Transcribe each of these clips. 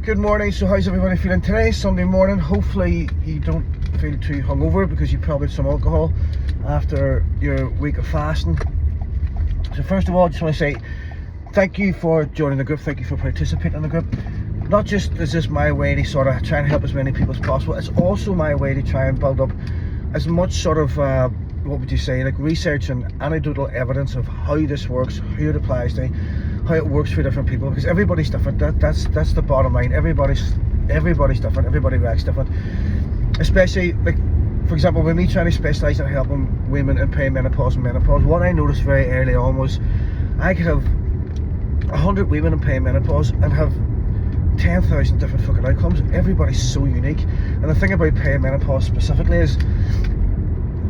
Good morning. So how's everybody feeling today? Sunday morning. Hopefully you don't feel too hungover because you probably had some alcohol after your week of fasting. So first of all, I just want to say thank you for joining the group. Thank you for participating in the group. Not just is this my way to sort of try and help as many people as possible, it's also my way to try and build up as much sort of what would you say, like research and anecdotal evidence of how this works, who it applies to, how it works for different people, because everybody's different. That's the bottom line. Everybody's different. Everybody reacts different. Especially, like, for example, with me trying to specialise in helping women in perimenopause and menopause, what I noticed very early on was I could have 100 women in perimenopause and have 10,000 different fucking outcomes. Everybody's so unique. And the thing about perimenopause specifically is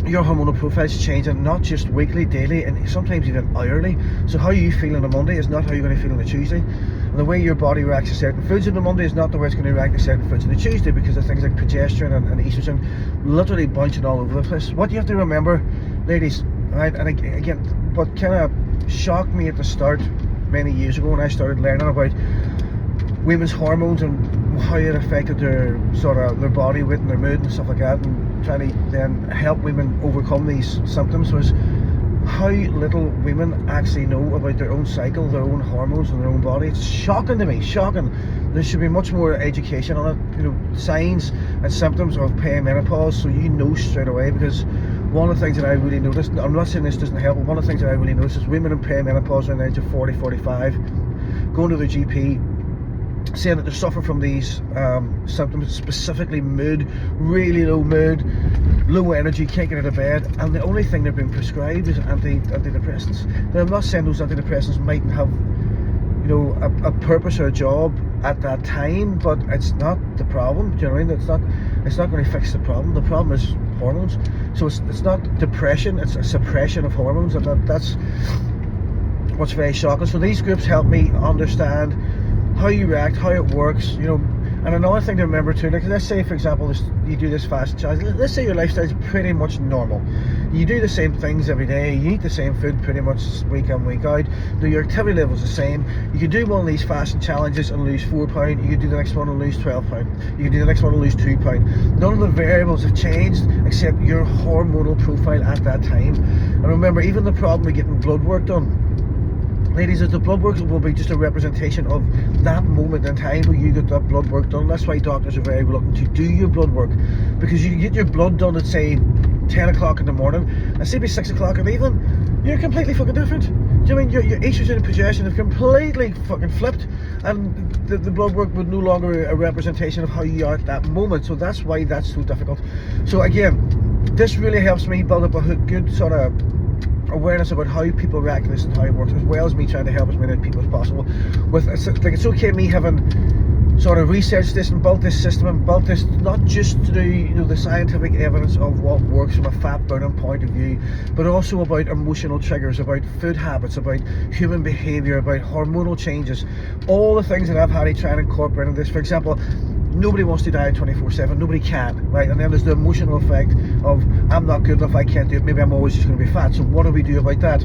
your hormonal profile's changing, not just weekly, daily, and sometimes even hourly. So how you feel on a Monday is not how you're going to feel on a Tuesday. And the way your body reacts to certain foods on the Monday is not the way it's going to react to certain foods on the Tuesday, because of things like progesterone and estrogen literally bouncing all over the place. What you have to remember, ladies, right, and again, what kind of shocked me at the start many years ago when I started learning about women's hormones and how it affected their sort of their body weight and their mood and stuff like that, and trying to then help women overcome these symptoms, was how little women actually know about their own cycle, their own hormones and their own body. It's shocking to me, shocking. There should be much more education on it, you know, signs and symptoms of perimenopause, so you know straight away. Because one of the things that I really noticed, I'm not saying this doesn't help, but one of the things that I really noticed is women in perimenopause around the age of 40, 45 going to their GP saying that they suffer from these symptoms, specifically mood, really low mood, low energy, can't get out of bed, and the only thing they're being prescribed is antidepressants. Now, I'm not saying those antidepressants mightn't have, you know, a purpose or a job at that time, but it's not the problem. Do you know what I mean? It's not going to fix the problem. The problem is hormones. So it's not depression, it's a suppression of hormones, and that's what's very shocking. So these groups help me understand how you react, how it works, you know. And another thing to remember too, like, let's say for example you do this fast challenge, let's say your lifestyle is pretty much normal, you do the same things every day, you eat the same food pretty much week in, week out, your activity level is the same. You can do one of these fasting challenges and lose 4 pounds, you can do the next one and lose 12 pounds, you can do the next one and lose 2 pounds. None of the variables have changed except your hormonal profile at that time. And remember, even the problem with getting blood work done, ladies, is the blood work will be just a representation of that moment in time where you get that blood work done. That's why doctors are very reluctant to do your blood work, because you get your blood done at say 10 o'clock in the morning and say by 6 o'clock in the evening, you're completely fucking different. Do you know what I mean? Your estrogen and progesterone have completely fucking flipped, and the blood work would no longer a representation of how you are at that moment. So that's why that's so difficult. So again, this really helps me build up a good sort of awareness about how people react to this and how it works, as well as me trying to help as many people as possible. It's okay me having sort of researched this and built this system and built this not just to do, you know, the scientific evidence of what works from a fat burning point of view, but also about emotional triggers, about food habits, about human behavior, about hormonal changes, all the things that I've had to try and incorporate in this. For example, nobody wants to diet 24/7, nobody can, right? And then there's the emotional effect of, I'm not good enough, I can't do it, maybe I'm always just going to be fat. So what do we do about that?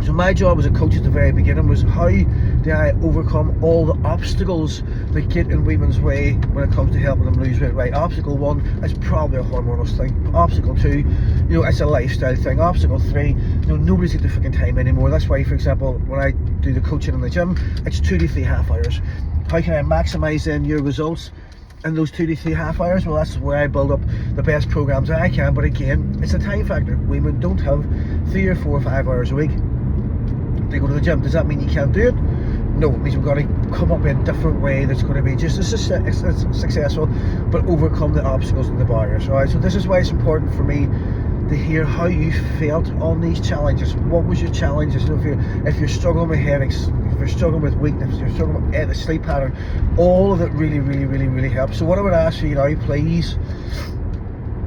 So my job as a coach at the very beginning was, how do I overcome all the obstacles that get in women's way when it comes to helping them lose weight, right? Obstacle 1 is probably a hormonal thing. Obstacle 2, you know, it's a lifestyle thing. Obstacle 3, you know, nobody's got the fucking time anymore. That's why, for example, when I do the coaching in the gym, it's 2 to 3 half hours. How can I maximize then your results in those 2 to 3 half hours? Well, that's where I build up the best programs that I can. But again, it's a time factor. Women don't have 3 or 4 or 5 hours a week to go to the gym. Does that mean you can't do it? No, it means we've got to come up with a different way that's going to be just as successful, but overcome the obstacles and the barriers. All right, so this is why it's important for me to hear how you felt on these challenges. What was your challenges? You know, if you're struggling with headaches, if you're struggling with weakness, if you're struggling with the sleep pattern, all of it really helps. So what I would ask you now, please,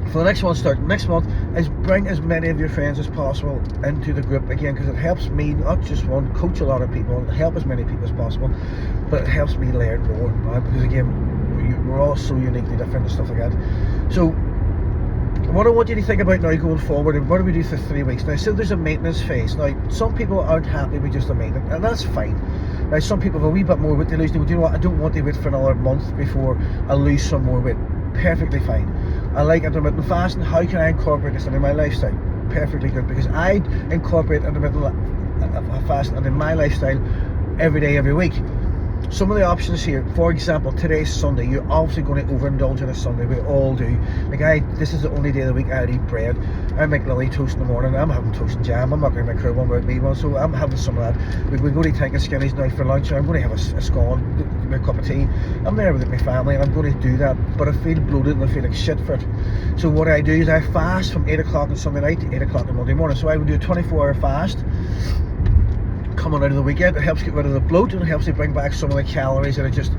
for the next one, starting next month, is bring as many of your friends as possible into the group, again, because it helps me, not just one, coach a lot of people, help as many people as possible, but it helps me learn more, right? Because again, we're all so uniquely different and stuff like that. So what I want you to think about now going forward, and what do we do for 3 weeks? Now, so there's a maintenance phase. Now, some people aren't happy with just the maintenance, and that's fine. Now some people have a wee bit more weight they lose. They go, do you know what, I don't want to wait for another month before I lose some more weight. Perfectly fine. I like intermittent fasting. How can I incorporate this into my lifestyle? Perfectly good, because I incorporate intermittent fasting into my lifestyle every day, every week. Some of the options here, for example, today's Sunday. You're obviously going to overindulge on a Sunday. We all do. Like this is the only day of the week I eat bread. I make Lily toast in the morning. I'm having toast and jam. I'm not going to make her one without me one, so I'm having some of that. We go to Tank and Skinnies now for lunch. I'm going to have a scone, a cup of tea. I'm there with my family, and I'm going to do that. But I feel bloated and I feel like shit for it. So what I do is I fast from 8 o'clock on Sunday night to 8 o'clock on Monday morning. So I would do a 24-hour fast coming out of the weekend. It helps get rid of the bloat, and it helps you bring back some of the calories that are just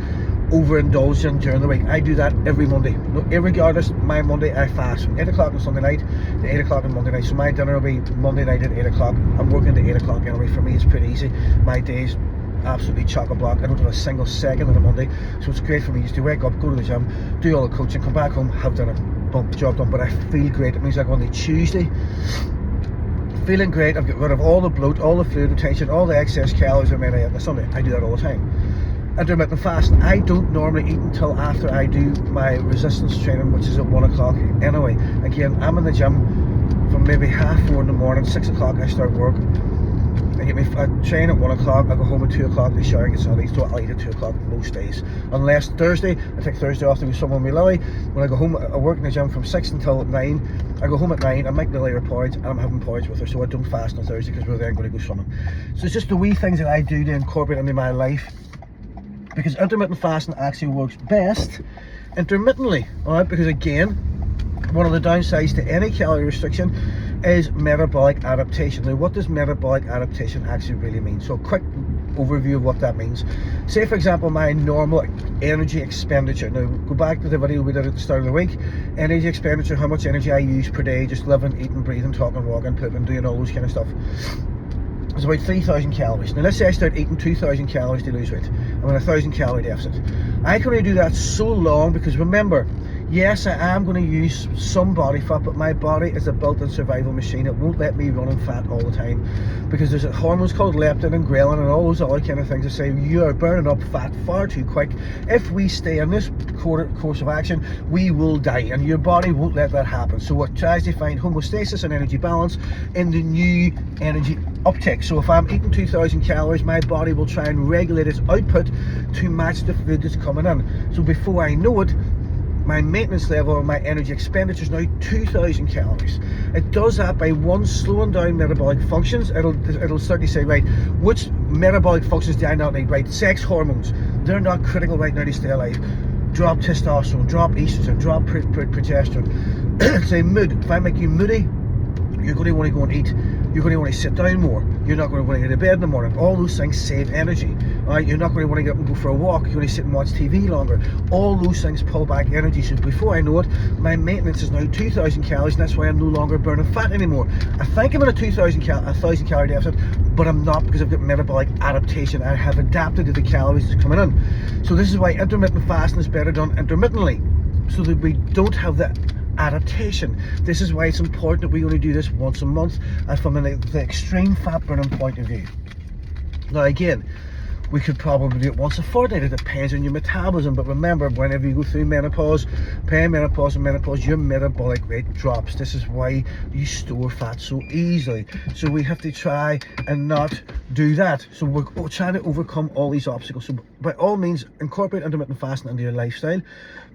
overindulged in during the week. I do that every Monday. No, irregardless, my Monday I fast from 8 o'clock on Sunday night to 8 o'clock on Monday night. So my dinner will be Monday night at 8 o'clock. I'm working to 8 o'clock anyway. For me, it's pretty easy. My day's absolutely chock-a-block. I don't have a single second on a Monday, so it's great for me just to wake up, go to the gym, do all the coaching, come back home, have dinner, boom, job done. But I feel great. It means I go on the Tuesday feeling great. I've got rid of all the bloat, all the fluid retention, all the excess calories I made on the Sunday. I do that all the time. Intermittent fasting, I don't normally eat until after I do my resistance training, which is at 1 o'clock anyway. Again, I'm in the gym from maybe 4:30 in the morning. 6 o'clock I start work. I train at 1 o'clock, I go home at 2 o'clock, I shower and get something, so I'll eat at 2 o'clock most days. Unless Thursday, I take Thursday off to go somewhere with Lily. When I go home, I work in the gym from 6 until 9. I go home at 9, I make Lily her porridge, and I'm having porridge with her, so I don't fast on Thursday because we're then going to go swimming. So it's just the wee things that I do to incorporate into my life, because intermittent fasting actually works best intermittently, alright? Because again, one of the downsides to any calorie restriction is metabolic adaptation. Now, what does metabolic adaptation actually really mean? So a quick overview of what that means. Say for example, my normal energy expenditure. Now go back to the video we did at the start of the week. Energy expenditure, how much energy I use per day, just living, eating, breathing, talking, walking, pooping, doing all those kind of stuff. It's about 3,000 calories. Now let's say I start eating 2,000 calories to lose weight. I'm in a 1,000 calorie deficit. I can only do that so long because remember, yes, I am going to use some body fat, but my body is a built-in survival machine. It won't let me run on fat all the time, because there's hormones called leptin and ghrelin and all those other kind of things that say you are burning up fat far too quick. If we stay on this course of action, we will die, and your body won't let that happen. So it tries to find homeostasis and energy balance in the new energy uptake. So if I'm eating 2,000 calories, my body will try and regulate its output to match the food that's coming in. So before I know it, my maintenance level or my energy expenditure is now 2,000 calories. It does that by one, slowing down metabolic functions. It'll start to say, right, which metabolic functions do I not need? Right, sex hormones, they're not critical right now to stay alive. Drop testosterone, drop estrogen, drop progesterone. Say mood, if I make you moody, you're going to want to go and eat. You're going to want to sit down more. You're not going to want to get to bed in the morning. All those things save energy. All right? You're not going to want to get up and go for a walk. You're going to sit and watch TV longer. All those things pull back energy. So before I know it, my maintenance is now 2,000 calories, and that's why I'm no longer burning fat anymore. I think I'm in a 1,000 calorie deficit, but I'm not, because I've got metabolic adaptation. I have adapted to the calories that's coming in. So this is why intermittent fasting is better done intermittently, so that we don't have that adaptation. This is why it's important that we only do this once a month, and from the extreme fat burning point of view. Now again, we could probably do it once a fortnight. It depends on your metabolism, but remember, whenever you go through menopause, perimenopause and menopause, your metabolic rate drops. This is why you store fat so easily. So we have to try and not do that. So we're trying to overcome all these obstacles. So by all means, incorporate intermittent fasting into your lifestyle,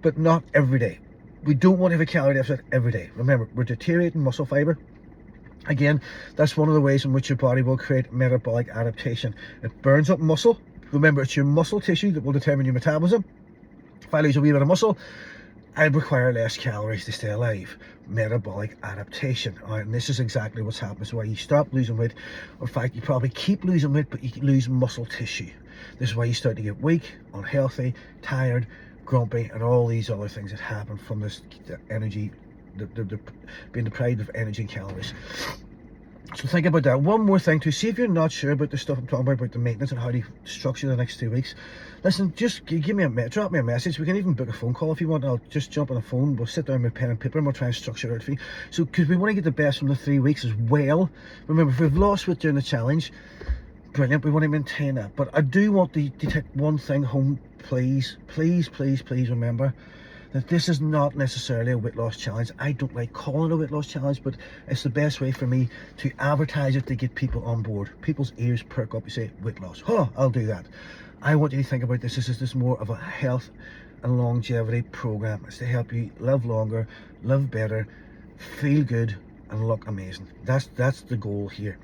but not every day. We don't want to have a calorie deficit every day. Remember, we're deteriorating muscle fiber. Again, that's one of the ways in which your body will create metabolic adaptation. It burns up muscle. Remember, it's your muscle tissue that will determine your metabolism. If I lose a wee bit of muscle, I require less calories to stay alive. Metabolic adaptation. All right, and this is exactly what's happening. So why you stop losing weight. In fact, you probably keep losing weight, but you lose muscle tissue. This is why you start to get weak, unhealthy, tired, grumpy, and all these other things that happen from this energy, being deprived of energy and calories. So think about that. One more thing to see if you're not sure about the stuff I'm talking about the maintenance and how to structure the next 2 weeks. Listen, just give me drop me a message. We can even book a phone call if you want. I'll just jump on the phone. We'll sit down with pen and paper and we'll try and structure it out for you. So, because we want to get the best from the 3 weeks as well. Remember, if we've lost weight during the challenge, brilliant. We want to maintain that. But I do want to take one thing home, please. Please, please, please remember that this is not necessarily a weight loss challenge. I don't like calling it a weight loss challenge, but it's the best way for me to advertise it to get people on board. People's ears perk up. You say, weight loss. Oh, I'll do that. I want you to think about this. This is more of a health and longevity program. It's to help you live longer, live better, feel good, and look amazing. That's the goal here.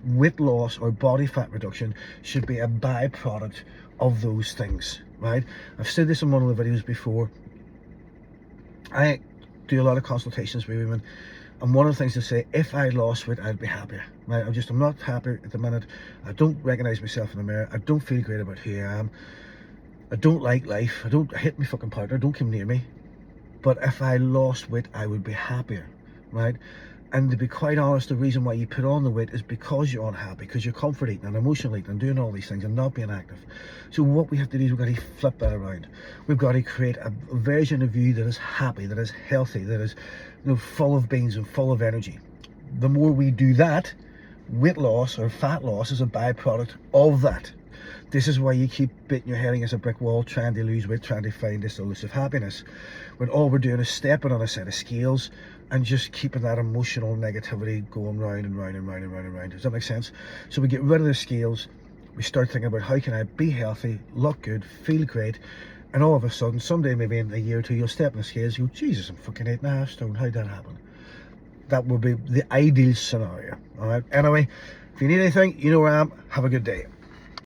Weight loss or body fat reduction should be a byproduct of those things, right? I've said this in one of the videos before. I do a lot of consultations with women, and one of the things they say, if I lost weight, I'd be happier, right? I'm not happy at the minute. I don't recognize myself in the mirror. I don't feel great about who I am. I don't like life. I hate my fucking partner. Don't come near me. But if I lost weight, I would be happier, right? And to be quite honest, the reason why you put on the weight is because you're unhappy, because you're comfort eating and emotional eating and doing all these things and not being active. So what we have to do is we've got to flip that around. We've got to create a version of you that is happy, that is healthy, that is, you know, full of beans and full of energy. The more we do that, weight loss or fat loss is a byproduct of that. This is why you keep beating your head against a brick wall, trying to lose weight, trying to find this elusive happiness, when all we're doing is stepping on a set of scales and just keeping that emotional negativity going round and round and round and round and round. Does that make sense? So we get rid of the scales, we start thinking about how can I be healthy, look good, feel great, and all of a sudden, someday maybe in a year or two, you'll step on the scales, you go, Jesus, I'm fucking 8.5 stone, how'd that happen? That would be the ideal scenario, all right? Anyway, if you need anything, you know where I am. Have a good day.